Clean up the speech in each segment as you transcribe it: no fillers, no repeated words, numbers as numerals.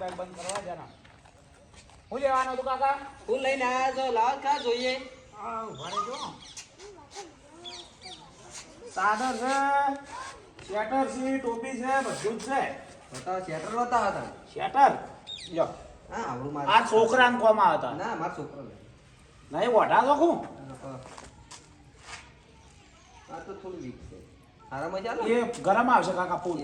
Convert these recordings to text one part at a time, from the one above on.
Bag બંધ કરવા જાના હું લેવાનો તું કાકા હું લઈને આયા છો લાવ કા જોઈએ આ ઉભા રહેજો સાદર છે શેટર છે ટોપી છે બધું જ છે બતાવો શેટર બતાવો તમે શેટર લ્યો હા આવડું માર આ છોકરાને કોમ આવતા ના માર છોકરો નહીં ઓઢા તો હું આ તો થોડું વીક છે હારા મજા લો એ ગરમ આવશે કાકા ફૂલ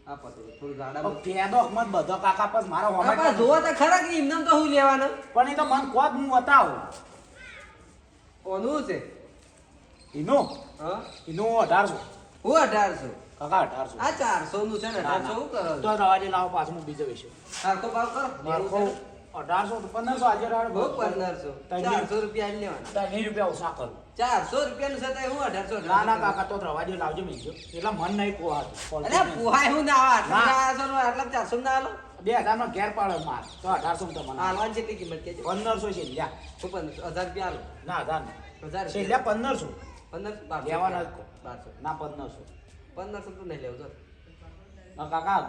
આ પતો થોડું ગાડા પેદો મત બધો કાકા પર મારો કાકા જોવો તો ખરા કે એમને તો હું લેવાનો પણ એ તો મન કોદ હું બતાવું કોનું છે એનું હા એનું 1800 હું 1800 કાકા 1800 આ 400 નું છે ને 1800 શું કરો તો રવાજે લાવો પાછું હું બીજો વિશે સરખો ભાવ કરો મારખો 1800 તો 1500 આજે રાડ બહુ 1500 400 રૂપિયા લેવાના તાર 20 રૂપિયા ઓછા કરું 400 રૂપિયાનું છે તો હું 1800 ના ના કાકા તો રવાજે લાવજો બીજો એટલે મન નહીં પોહાતું અરે પોહાય હું ના આટલા 400 ના આલો 2000 નો ઘેર પાડો માર તો 1800 તો મને હાલવાની કેટલી કિંમત કેજો 1500 છે લ્યા તો 1000 રૂપિયા આલો ના 1000 1000 છે લ્યા 1500 15 લેવાના 1200 ના 1500 1500 તો નહીં લેવું ના કાકા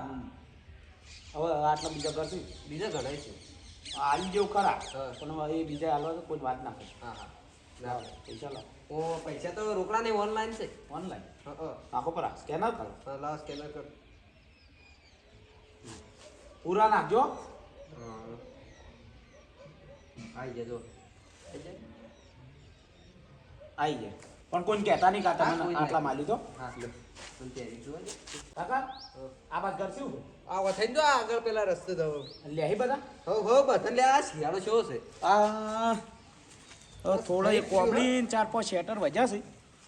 હવે આટલા બીજા કરશું બીજા ઘણા છે આલી જેવું ખરા હા. પણ એ બીજા હાલવા તો કોઈ વાત ના કરે હા હા લાવ પૈસા લાવ ઓ પૈસા તો રોકડા નહીં ઓનલાઈન છે ઓનલાઈન હા આખો પર સ્કેનર કરો હા લાવ સ્કેનર કર પૂરા નાખજો આવી જજો આવી જાય પણ કોઈ કહેતા નહીં કાકા હા, મને કોઈ આટલા નહીં. માલી તો હા લો પણ ત્યારે જોવા દે કાકા આ બાદ કરશું આ વથાઈ દો આગળ પેલા રસ્તે દો લે બધા હો બતન લે આ શિયાળો શો છે આ થોડો એક કોબળી 4-5 શેટર વજ્યા છે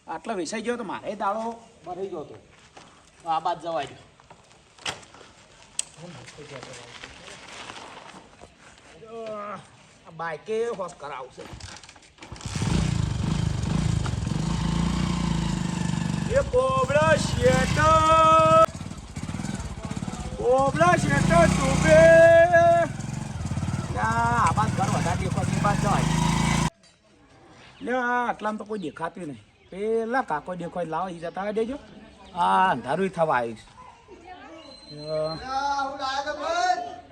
આટલા વેસાઈ ગયો તો મારે દાડો ભરાઈ ગયો તો આ બાદ જવાય બાઈકે હોશ કરાવશે એ કોબળા શેટર ડૂબે આ બાદ ઘર વધારે દેખો બાદ જવાય લે આટલામાં તો કોઈ દેખાતું નહીં પેલા કાકો દેખાય લાવો એ જતા દેજો આ અંધારું થવા આવીશ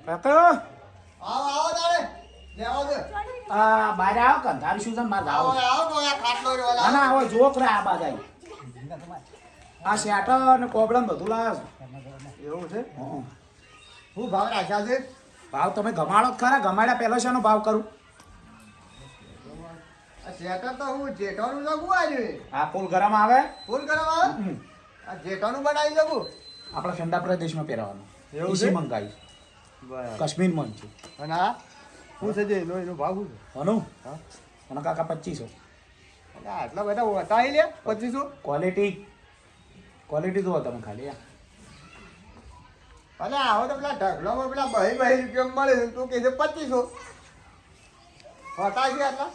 કાકા આ બારે આવો કે અંધારું શું છે મારે આવો ના ના હવે જોક રે આ બાદ આવી આ શેટર ને કોબળા બધું લાવ્યો એવું છે છું શું ભાવ રાખ્યા છે ભાવ તમે ગમાડો જ ખરા ગમાડ્યા પહેલો શાનો ભાવ કરું આ શેટર તો હું જેઠાનું શકું આજે આ ફૂલ ગરમ આવે ફૂલ કરવા આ જેઠાનું બનાવી શકું આપણા ઠંડા પ્રદેશમાં પહેરવાનું એવું એસી છે? મંગાવી બરાબર કાશ્મીરમાં છે અને આ શું છે જે એનો ભાવ શું છે હનુ હા અને કાકા 2500 અને આટલા બધા વતાવી લે 2500 ક્વોલિટી જુઓ તમે ખાલી અને આવો તો પેલા ઢગલામાં પેલા 22 રૂપિયા મળે છે તું કહે છે 2500 વતા છે આટલા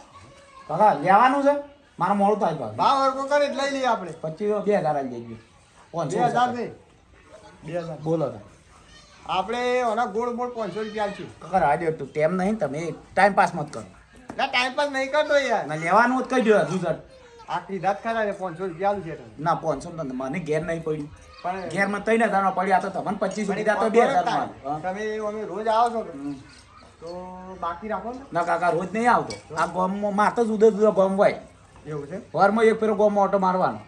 કાકા લેવાનું છે મારે મોડું થાય ભાવ ભાવ હરકો કરે એટલે લઈ લઈએ આપણે 25 2000 આવી જઈએ 2000 500 નહીં 2000 બોલો તમે આપણે ઓના ગોળ ગોળ 500 રૂપિયા આલશું કાકા રાડે તું ટેમ નહીં તમે ટાઈમ પાસ મત કરો ના ટાઈમ પાસ નહીં કરતો યાર ના લેવાનું જ કહી દો હજુ સર આ કીધા જ ખરા ને 500 રૂપિયા આલું છે તને ના 500 તો મને ઘેર નહીં પડ્યું પણ ઘેરમાં 3000 પડ્યા તો તમને 25 દીધા તો 2000 તમે અમે રોજ આવો છો કે? તો બાકી રાખો ને ના કાકા રોજ નહીં આવતો આ ગામમાં માર તો જુદો જુદો ગામ હોય એવું છે વારમાં એક ફેરો ગામમાં ઓટો મારવાનો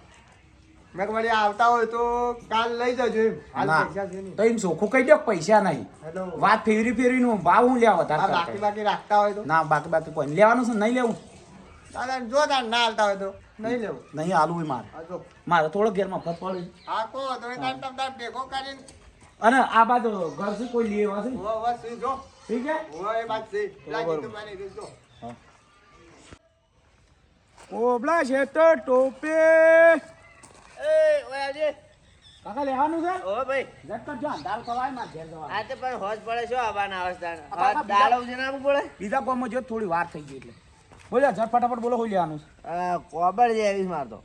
મેં કહ્યું વળી આવતા હોય તો કાલ લઈ જજો એમ હાલ ના પૈસા છે નહીં તો એમ ચોખ્ખું કહી દો પૈસા નહીં હેલો વાત ફેરીનો ભાવ હું લેવા આ વધારે બાકી કરતા. બાકી રાખતા હોય તો ના બાકી કોઈ લેવાનું છે નહીં લેવું દાદા જો તાર ના હાલતા હોય તો નહીં લેવું નહીં હાલવું મારે હા જો મારે થોડો ઘેરમાં ફત પડે હા કહો તો એ તાર તમ તાર ભેગો કરીને અને આ બાજુ ઘરથી કોઈ લેવા છે ઓ બસ એ જો ઠીક છે ઓ એ વાત છે લાગી તો મને જો કોબળા છે તો ટોપે એ ઓય આજે કાકા લેવાનું છે ઓ ભાઈ જટ જો અંધાર કવાય માં ઘેર જવાનું આ તો પણ હોજ પડે શું આવાના અવસ્થા કાકા, દાડો છે ના આપવું પડે બીજા ગામમાં જો થોડી વાર થઈ ગઈ એટલે બોલો ઝટ ફટાફટ બોલો કોઈ લેવાનું છે કોબર જે આવીશ મારતો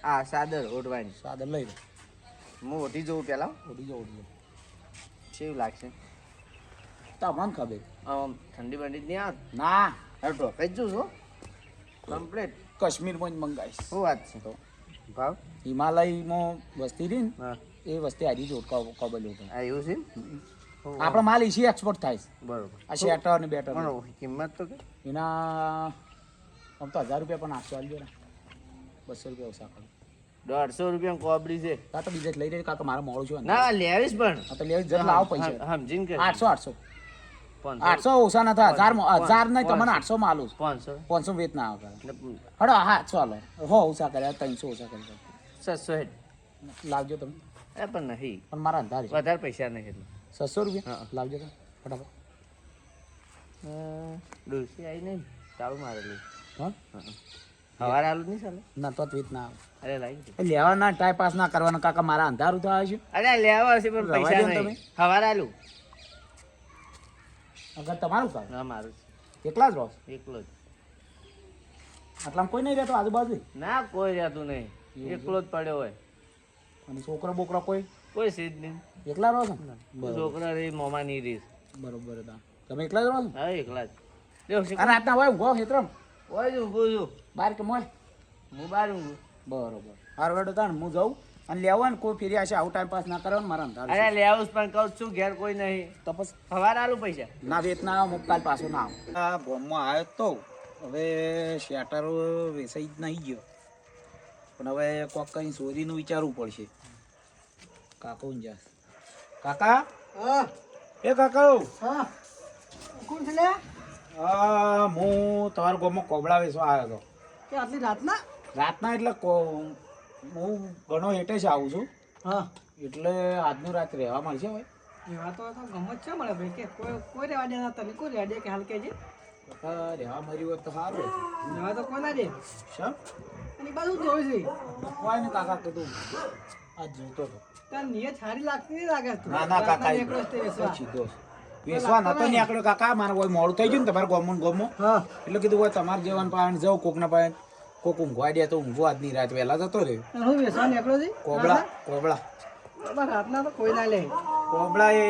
આ સાદર ઓઢવાની સાદર લઈ લો હું ઓઢી જોઉં પેલા ઓડી જાઓ કેવું લાગશે તમને ખબર આમ ઠંડી બંડી નહીં આવત ના હવે ઢોકાઈ જ જોઉં છું કમ્પ્લીટ કાશ્મીરમાં જ મંગાવીશ શું વાત છે તો ભાવ હિમાલયમાં વસ્તી રહી ને હા એ વસ્તી આજે જ કબલ્યો હતો આ એવું છે આપણો માલ એસી એક્સપોર્ટ થાય છે બરોબર આ શેટર ને બેટર પણ કિંમત તો કે એના આમ તો 1000 રૂપિયા પણ 800 આલજો ને 200 રૂપિયા ઓછા કરો 150 રૂપિયા કોબડી છે કાં તો બીજે જ લઈ લે કાં તો મારે મોડું છે ને ના લેવીશ પણ હા તો લેવી જરા લાવો પૈસા સમજીને કે 800 500 800 ઓછા ના થાય 1000 નહીં તમને 800 માં આલું 500 500 વેચ ના આવે ને હડો હા ચાલો હો ઓછા કર્યા 300 ઓછા કરી 700 હેડ લાવજો તમે એ પણ નહીં પણ મારા અંધાર છે વધારે પૈસા નહીં એટલે 600 રૂપિયા લાવજો તમે ફટાફટ ડોસી આવી નહીં ચાલુ મારેલું હા હવારે આલું નહીં ચાલે ના તો વેચ ના આવે અરે લાવી એ લેવાના ટાઈમ પાસ ના કરવાના કાકા મારા અંધારું થાય છે અરે લેવા હશે પણ રવા પૈસા દો ને નહીં હવારે આલું અગર તમારું કામ ના મારું એકલા જ રહો છો? એકલો જ આટલામાં કોઈ નહીં રહેતો આજુબાજુ ના કોઈ રહેતું નહીં એકલો જ પડ્યો હોય અને છોકરો બોકરો કોઈ કોઈ સીધ નહીં એકલા રહો છો ને? બરોબર છોકરા રે મોમાં ની રીસ બરોબર હતા તમે એકલા જ રહો છો હા એકલા જ દેવ આ રાતના હોય ઊંઘો હેતરમ હોય જ ઊભું છું બાર કે મોય હું બહાર ઊંઘું બરોબર હારવડ હતા ને હું જાઉં અને લેવા ને કોઈ ફેરી હશે આવું ટાઈમ પાસ ના કરવાનું મારા અંધારું છે. અરે લેવું પણ કહું છું ઘેર કોઈ નહીં તો પછી હવારે આલું પૈસા ના વેત ના આવે મુકાલ પાછું ના આવે આ ગોમમાં આવ્યો તો હવે શેટરો વેસાઈ જ નહીં ગયો પણ હવે કોક કઈ ચોરીનું વિચારવું પડશે કાકો ને જાસ કાકા એ કાકા કોણ છે લે હું તમારા ગામમાં કોબળા વેચવા આવ્યો હતો કે આટલી રાતના રાતના એટલે હું ઘણો હેઠે જ આવું છું હા એટલે આજનું રાત રહેવા મળશે ભાઈ એવા તો ગમત છે મળે ભાઈ કે કોઈ રહેવા દે તને કોઈ રહેવા દે કે હાલ કેજે કાકા રહેવા મળ્યું હોત તો સારું રહેવા તો કોઈ ના દે શમ એની બાજુ જોઈ છે કોઈ ને કાકા કીધું આજ જોતો હતો તાર નિયત સારી લાગતી નહીં લાગે તું ના ના કાકા એકલો જ તે વેચવા. સીધો વેસવા નતો નીકળ્યો કાકા મારે કોઈ મોડું થઈ ગયું ને તમારે ગોમો ગોમો હા એટલે કીધું હોય તમારે જેવાનું પાણી જવું કોકના પાસે કોક ઊંઘવા દે તો ઊંઘવા આજની રાત વહેલા જતો રે અને હું વેચવા નીકળ્યો છે કોબળા કોબળા બાબા રાતના તો કોઈ ના લે કોબળા એ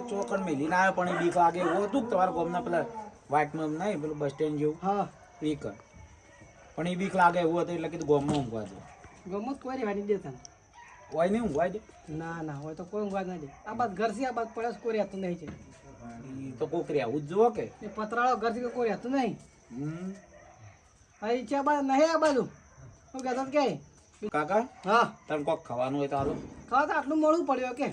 ચોકન મેલીને આવ્યો પણ એ બીક લાગે એવું હતું કે તમારા ગોમના પેલા વાઇટમાં નહીં પેલું બસ સ્ટેન્ડ જેવું હા એ કર પણ એ બીક લાગે એવું હતું એટલે કીધું ગોમમાં ઊંઘવા દે ગમત કોઈ રહેવા નહીં દે તને હોય નહીં ઊંઘવા દે ના ના હોય તો કોઈ ઊંઘવા ના દે આ બાદ ઘર છે આ બાદ પડે કોઈ રહેતું નહીં છે ઈ તો કોક રહેવું જ જુઓ કે એ પતરાળો ઘર છે કોઈ રહેતું નહીં હમ હા ઈ છે આ બાજુ નહીં આ બાજુ શું કહેતો કે કાકા હા તમે કોક ખાવાનું હોય તો હાલો ખાવા તો આટલું મોડું પડ્યું કે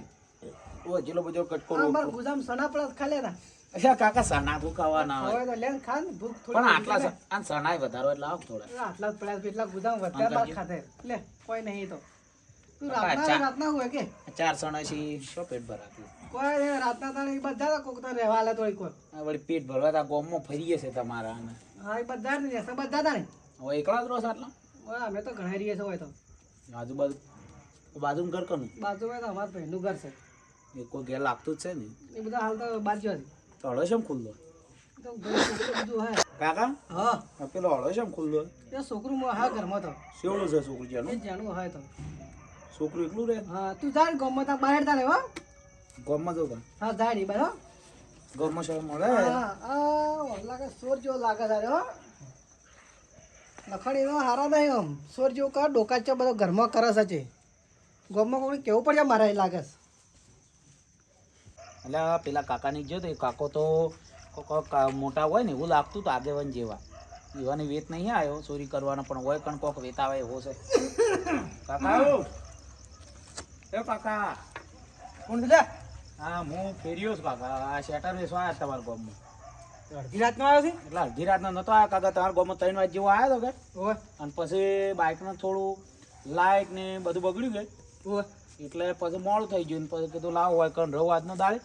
ઓ જેટલો બધો કટકો અમાર ગુજામ સના પડે ખા લેતા અચ્છા કાકા સના તો ખાવાના હોય હવે તો લેન ખા ને ભૂખ થોડી પણ આટલા આ સનાય વધારો એટલે આવ થોડા આટલા જ પડ્યા છે, એટલા ગુજામ વધ્યા બાદ ખાતે લે કોઈ નહીં તો તું રાતના હોય કે 4 સણા છે શું પેટ ભરાતું કોઈ નહીં, રાતના તાણે ઈ બધા તો કોક તો રહેવા આલે થોડી કોઈ આ વળી પેટ ભરવા તા ગોમમાં ફરીએ છે તમારા અને હા એ બધા જ રહેશે બધા તાણે હવે એકલા જ રહો છો આટલા ઓય અમે તો ઘણા રહીએ છે હોય તો આજુબાજુ બાજુમાં ઘર કનું બાજુમાં તો અમારા ભાઈનું ઘર છે એ કોઈ ઘેર લાગતું જ છે ને એ બધા હાલ તો બાજુ છે તો હળો છે ખુલ્લો તો બધું હે કાકા હા આ પેલો હળો છે ખુલ્લો એ છોકરું હા ઘરમાં તો શેવડું છે છોકરું એ જેનું જાણવું હોય તો છોકરું એકલું રહે હા તું જા ગમમાં તા બહાર તારે હો ગોમમાં જવું તા હા જા ની બરાબર ગોમમાં છે મળે હા આ લાગે સોર જેવો લાગે તારે હો લખણ એનો હારા નહીં આમ સોર જેવો કર ડોકા છે બધો ઘરમાં કરસ છે ગમમાં કોઈ કેવું પડે મારા એ લાગે એટલે પેલા કાકાની જો તો એ કાકો તો કોક મોટા હોય ને એવું લાગતું તો આગેવાન જેવા એવાની વેત નહીં આવ્યો ચોરી કરવાનો પણ હોય કણ કોક વેત આવે એવો છે કાકા એ કાકા કોણ છે હા હું ફેર્યો છું કાકા આ શેટર વેચવા આવ્યા તમારા ગામમાં અડધી રાતનો આવ્યો છે એટલે અડધી રાતનો નતો આવ્યો કાકા તમારા ગામમાં 3 વાગે જેવો આવ્યો હતો કે ઓય અને પછી બાઇકનું થોડું લાઇટ ને બધું બગડ્યું ગયું ઓય એટલે પછી મોડું થઈ ગયું ને પછી કીધું લાવ હોય કણ રહું આજનો દાડે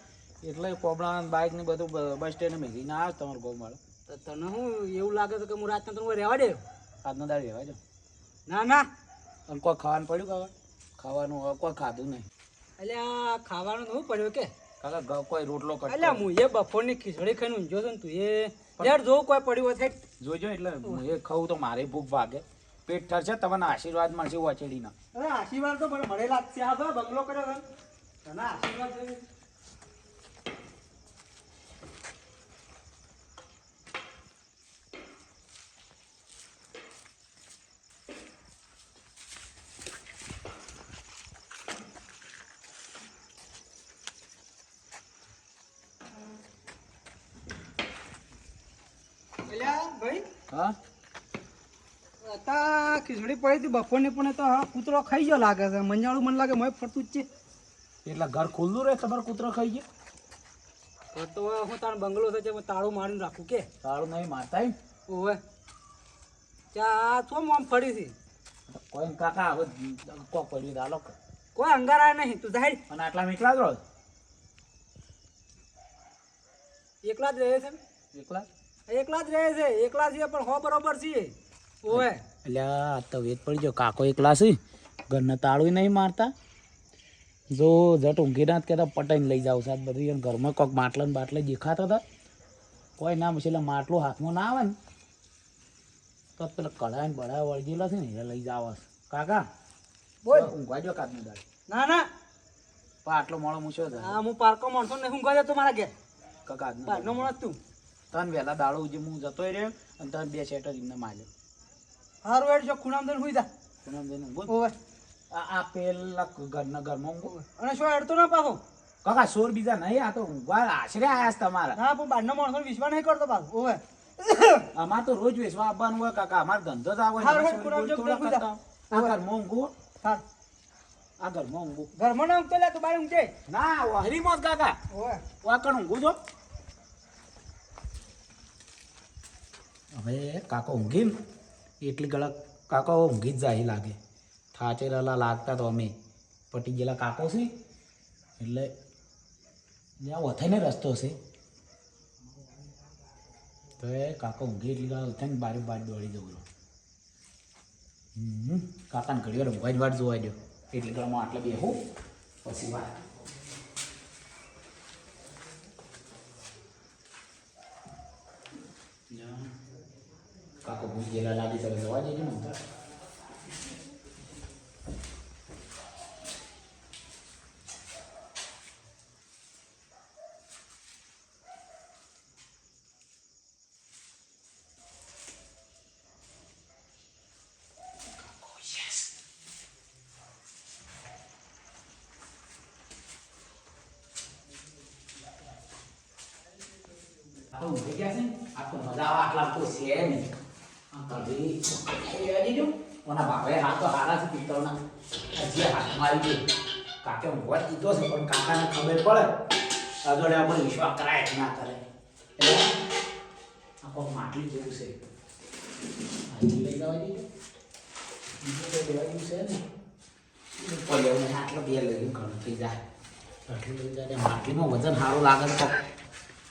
એટલે કોબળા બાઇક ને બધું બસ સ્ટેન્ડ મેળવીને આવ્યો તમારો ગામ વાળો તો તને હું એવું લાગે છે કે હું રાતના તને રહેવા દે આજનો દાડે રહેવા જાઓ ના ના અને કોઈ ખાવાનું પડ્યું કાકા ખાવાનું હવે કોઈ ખાધું નહીં એટલે આ ખાવાનું શું પડ્યું કે કાકા કોઈ રોટલો એટલે કટ હું એ બપોરની ખીચડી ખાઈને ઊંઝો છું ને તું એ યાર જો કોઈ પડ્યું હોય થાય જોજો એટલે હું એ ખાઉં તો મારે ભૂખ ભાગે પેટ ઠરશે તમને આશીર્વાદ મળશે વચેડીના અરે આશીર્વાદ તો મને મળેલા જ છે આ તો બંગલો કર્યો છે તને આશીર્વાદ જોઈએ. ભાઈ હા હતા ખીચડી પડી હતી બપોરની પણ એ તો હા કૂતરો ખાઈ ગયો લાગે છે મંજાળું મને લાગે મોય ફરતું જ છે એટલે ઘર ખુલ્લું રહે તમારે કૂતરો ખાઈ ગયો તો હું તાર બંગલો છે જે તાળું મારીને રાખું કે તાળું નહીં મારતા એમ ઓવે ત્યાં તો આમ ફરી હતી કોઈ કાકા હવે કોક પડ્યું દાલો કોઈ અંગારા નહીં તું જાહેર અને આટલા એકલા જ રહો એકલા જ રહે છે એકલા એકલા જ રહે છે એકલા છે પણ હો બરોબર છે ઓવે એટલે આ તો વેત પડી ગયો કાકો એકલા છે ઘરના તાળું નહીં મારતા જો જટ ઊંઘી ના કહેતા પટાઈને લઈ જાવ સાહેબ બધી અને ઘરમાં કોઈક માટલા ને બાટલા દેખાતા હતા કોઈ ના પછી એટલે માટલું હાથમાં ના આવે ને તો પેલા કઢાઈ ને બળાઈ વળગેલા છે ને એ લઈ જાવ કાકા બોલ ઊંઘવા જો કાચની દાળ ના ના પણ આટલો મોડો મૂછ્યો છે હા હું પાર્કો માણસો ને ઊંઘવા જતો મારા ઘેર કાકા બહારનો માણસ તું તને વહેલા દાડો ઉજી હું જતો રહ્યો અને તને 2 શેટર એમને માર્યો હારું હેડ જો ખૂણામ દઈને હુઈ જા પૂનમ જઈને ઊંઘો ઓવે આ પેલા ઘરના ઘરમાં ઊંઘો અને શું હેડતો ના પાછો કાકા સોર બીજા નહીં આ તો ઊંઘવા આશરે આયા છે તમારા ના પણ બહારનો માણસો વિશ્વાસ નહીં કરતો પાછો ઓવે અમાર તો રોજ વેચવા આવવાનું હોય કાકા અમાર ધંધો જ આવે હારું હેડ પૂનમ જો થોડા ઊંઘી જા. કરતા આ ઘરમાં ઊંઘો હા આ ઘરમાં ઊંઘો ઘરમાં ના ઊંઘતો લે તું બહાર ઊંઘે ના વહરીમાં જ કાકા ઓવે વાકણ ઊંઘું છો હવે કાકો ઊંઘી ને એટલી ગળક કાકો ઊંઘી જ જાય લાગે થાચેલા લાગતા તો અમે પટી ગયેલા કાકો છે એટલે જ્યાં વથાઈને રસ્તો છે તો એ કાકો ઊંઘી એટલી ગળક થઈને બારે બાર દોડી જવું કાકાને ઘડી વાર ઊંઘવા જ વાર જોવા દો એટલી ગળમાં આટલે બેહું પછી વાત કાકો ભૂલ ગયેલા લાગી શકે જવા દેજો ને આ ઊંઘી ગયા છે ને આ તો મજા આવે આટલા તો છે નહીં આ કઢી દીજો ઓના બાપાએ હાથ તો હારા છે પિત્તળના હજી હાથમાં આવી ગયું કાકે ઊંઘવા દીધો છે પણ કાકાને ખબર પડે અજોડે આપણે વિશ્વાસ કરાય કે ના કરે એટલે આ કોઈ માટલી જેવું છે હજી લઈ જવા દીધું બીજું કોઈ લેવા જેવું છે ને પડ્યો આટલો બે લઈ ઘણું થઈ જાય આટલું લઈ જાય માટલીમાં વજન સારું લાગે છે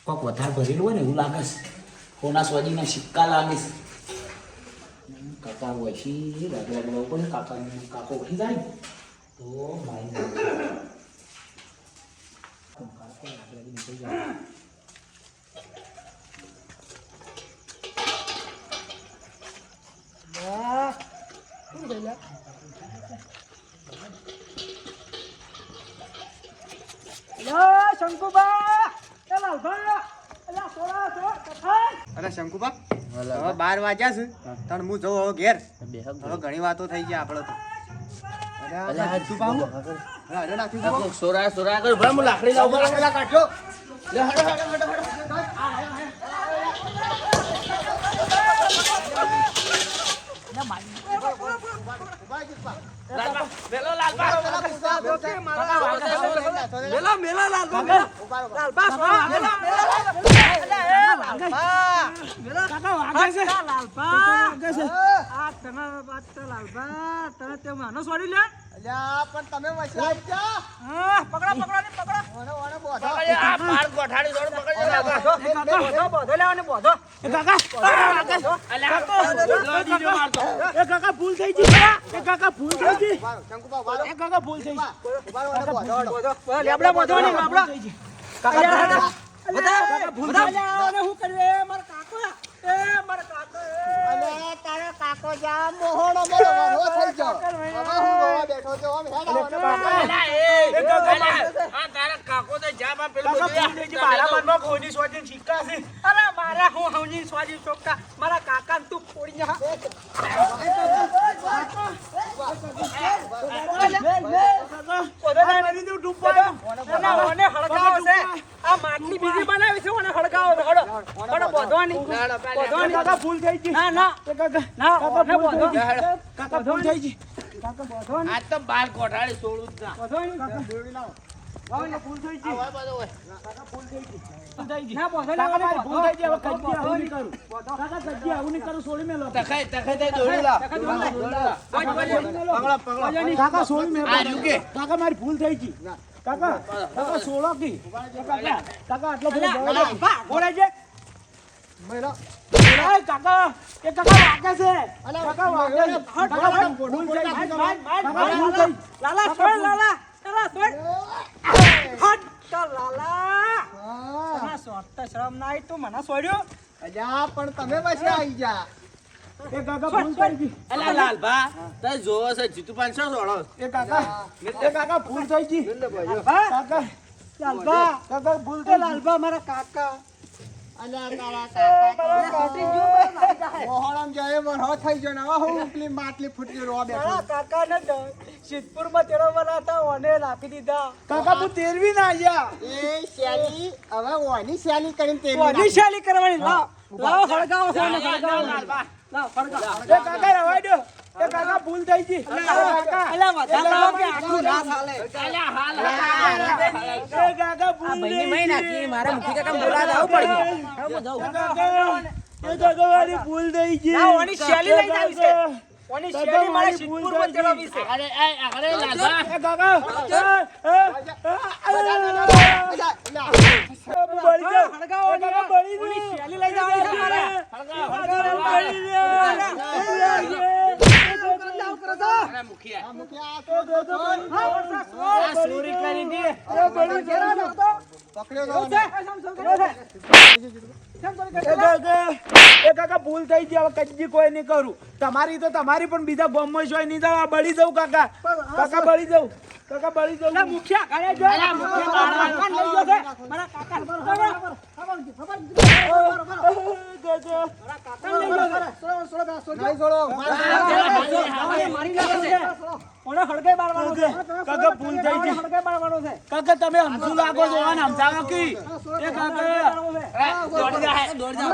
કોક વધારે ભરેલું હોય ને એવું લાગે છે કોના સ્વાજીના સિક્કા લાગે છે કાકા વસી રગડા ગળા ઉપર કાકો ઉઠી જાય તો ભાઈ કાકો આગળ નીકળી જાય શું થયેલા શંકુબા લાલભા અલા સોરા સો કથાઈ અરે શંકુબા હવે 12 વાગ્યા છે તણ હું જઉં હવે ઘેર હવે ઘણી વાતો થઈ ગયા આપણે તો અરે આ શું પાઉં અરે નાખી સોરા સોરા કર ભલા હું લાકડી લાવું પેલા કાઢો લે હડો હડો હડો હડો મેલો લાલબા મેલા મેલા લાલબા લાલબા સોરા મેલા મેલા કાકા વાગે છે લાલબા વાગે છે આ તને વાત તો લાલબા તને તે માનો છોડી લે અલ્યા પણ તમે વચ્ચે આવી જા હા પકડા પકડા ને પકડા ઓને ઓને બોધો આ પાર ગોઠાડી જોડ પકડજો લાલબા બોધો બોધો લેવાને બોધો એ કાકા એ કાકા ભૂલ થઈ ગઈ એ કાકા ભૂલ થઈ ગઈ શંકુબા વાળો એ કાકા ભૂલ થઈ ગઈ ઉભા ઓને બોધો લેબડા બોધો ને લેબડા કાકા ભૂલ થઈ ગઈ હું કર્યું એ મારા કાકો એ મારા કાકો અને તારા કાકો જા મોહણો મારો વાળો થઈ ગયો હવે હું ગોવા બેઠો તો આમ હેડા આ તારા કાકો તો જાબા પેલું કોઈની સ્વાજી સિક્કા છે અરે મારા હું હવની સ્વાજી ચોક્કા મારા કાકા તું ફોડી જા આ માટલી બીજી બનાવી છે ઓને હળગાવો હળો બોધવાની કાકા ભૂલ થઈ ગઈ. ના ના એ કાકા ના કાકા ઓને ભૂલ થઈ બોધો. ગઈ. કાકા ભૂલ થઈ ગઈ. કાકા બોધો ને. આજ તો બાર કોઠાડી છોડું જ ના. બોધો ને. કાકા કાકા ભૂલ થઈ ગઈ. આ બધો હોય. કાકા ભૂલ થઈ ગઈ. ભૂલ થઈ ગઈ. ના બોધો કાકા ના મારી ભૂલ થઈ ગઈ. હવે બોધો. કદી આવું નહીં કરું. કાકા કદી આવું નહીં કરું. છોડી મેલો. તખાઈ તઈ દોડી લાવ. કાકા છોડી મેલો. આ રહ્યું કે? કાકા મારી ભૂલ થઈ ગઈ. કાકા કાકા છોડો કી. કાકા કાકા આટલો બધો બળદ નથી. બોલે છે એય કાકા એ કાકા વાગે છે. કાકા વાગે છે. કાકા ભૂલ થઈ ગઈ. કાકા ભૂલ થઈ. લાલા છોડ લાલા લાલા છોડ હટ તો લાલા ના સોટતા શરમ ના આવી તું મને છોડ્યો અલ્યા પણ તમે પછી આવી જા એ કાકા ભૂલ થઈ ગઈ. અલા લાલભા તય જોવો છે જીતુ 500 છોડો. એ કાકા ભૂલ થઈ ગઈ. હા કાકા લાલબા કાકા ભૂલ એ થઈ ગઈ. લાલબા મારા કાકા અલ્યા તારા મારા કાટી જો મારી જાય મોહરમ જાય વરહો થઈ ગયો ને હવે હું ઉપલી માટલી ફૂટી રો બેઠો મારા કાકાને સિદ્ધપુરમાં તેરો બનાતા ઓને નાખી દીધા કાકા હું તેરવી ના આયા. એ શેલી હવે ઓની શેલી કરીને તેરી ઓની શાલી કરવાની લાવ લાવ હળગાવો છે ને હળગાવો લાલભા લાવ હળગાવો એ કાકા રવા દો. એ કાકા ભૂલ થઈ ગઈ. કાકા અલા વધારે લાવ કે આટલું ના ચાલે અલ્યા હાલ એ કાકા ભૂલ થઈ ગઈ. મારા મુખી કાકા બોલાવા આવું પડશે એ કાકા મારી ભૂલ થઈ ગઈ. ના ઓની શાલી લઈ જાવી છે ઓની કાકા, શાલી મારા મારી સિદ્ધપુરમાં ભૂલ થઈ તેડવી છે આગળ આગળ લાલભા એ કાકા બળી ગયો. હળગાવો એ કાકા બળી ઓની ગયો. શાલી લઈ જાવી છે મારે અરે મુખિયા આ ચોરી કરી દી. એ કાકા ભૂલ થઈ ગઈ. હવે કદી કોઈ નહીં કરું. તમારી તો તમારી પણ બીજા ગામમાં જોઈ નહીં જાવ. આ બળી જવું કાકા. કાકા બળી જવું. કાકા બળી જવું. મુખિયા ઘરે જો કાકા લઈ ગયો છે મારા કાકા નહીં છોડો મારી નાખે છે ઓને હળગાઈ બાળવાનો છે કાકા ભૂલ થઈ ગઈ. હળગાઈ બાળવાનો છે કાકા તમે સમજુ લાગો છો અને સમજાવો કી. એ કાકા દોડી જા દોડી જા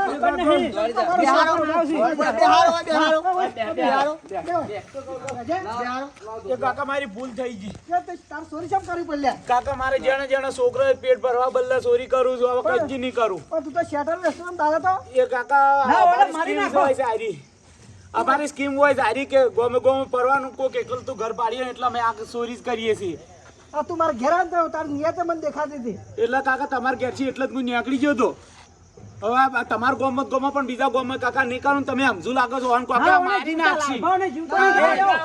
બિહારો એ કાકા મારી ભૂલ થઈ ગઈ. તાર સોરી કેમ કરવી પડ્યા કાકા મારે જેણે જેણે છોકરો પેટ ભરવા બદલે ચોરી કરું છું. હવે કદી નહીં કરું. પણ તું તો શેટર રેસ્ટોરન્ટ દાદા તો એ કાકા ના, ઓલા અમારી મારી સ્કીમ નાખો. હોય સારી. અમારી સ્કીમ હોય સારી કે ગોમે ગોમે પરવાનું કોક એકલ તું ઘર પાડીએ ને એટલે અમે આ ચોરી જ કરીએ છીએ. આ તું મારા ઘેર આવતો તાર નિયત મને દેખાતી હતી એટલે કાકા તમારા ઘેરથી એટલે જ હું નીકળી ગયો તો. હવે આ તમારા ગોમાં પણ બીજા ગોમાં કાકા નહીં કરું. તમે સમજુ લાગો છો અને કાકા મારી નાખશી. લાલભાને જીવતા નહીં જાઓ.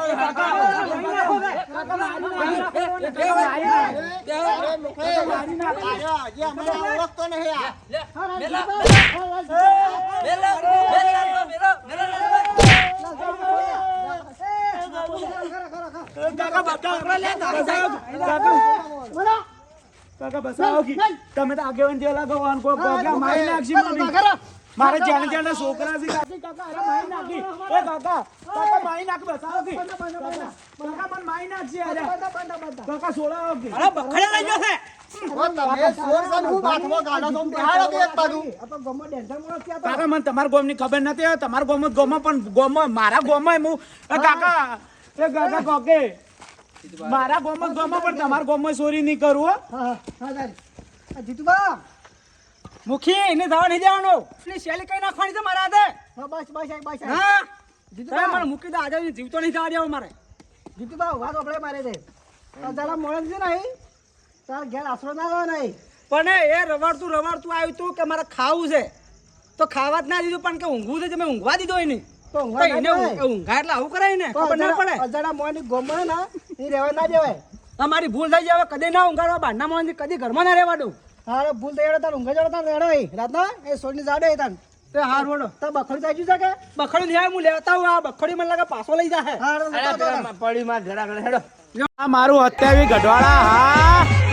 ઓળખતો નહીં કાકા બસાવો કી. તમે તો આગેવાન જેવા લાગો અને કોક ગોગા મારી નાખશી મને. મારે જાણે જાણે છોકરા છે કાકા અરે મારી નાખી. એ કાકા મારી નાખ. બસાવો કી. કાકા મને મારી નાખશી અરે. કાકા છોડાવો કી. અરે બખડે લઈ ગયો છે કાકા મને તમારા ગોમની ખબર નથી. હવે તમારા ગોમાં પણ ગોમાં મારા ગોમાં હું કાકા એ કાકા કોકે મારા ગોમાં પણ તમારા ગોમાં ચોરી નહીં કરું હો. જીતુબા મુખી એને થવા નહીં દેવાનો એટલી શેલી કઈ નાખવાની છે મારા હાથે બસ બસ હા જીતુબા મને મૂકી દે આજે જીવતો નહીં થવા દેવો મારે જીતુબા વાત આપણે મારે દે તારા મોણસ છે નહીં તારા ઘેર આશરો ના આવે નહીં પણ એ રવાડતું આવ્યું તું કે મારે ખાવું છે તો ખાવા જ ના દીધું પણ કે ઊંઘવું છે મેં ઊંઘવા દીધો એને તો તો એને ઊંઘા એટલે આવું કરાય ને ખબર ના પડે અજાણા મોની ગોમમાં ના એ રહેવા ના દેવાય તમારી ભૂલ થઈ જાય કદી ના ઊંઘાડવા બહારના માણસ કદી ઘરમાં ના રહેવા દઉં હારે ભૂલ થઈ તાર ઊંઘે જડો તાર રેડો રાતના એ સોની જાડે તાર તે હાર વડો તાર બખડી થઈ ગયું છે કે બખડી નહીં હું લેતા હું આ બખડી મને લાગે પાછો લઈ જાય હારે પડી માં જરા હેડો આ મારું અત્યારે ગઢવાળા હા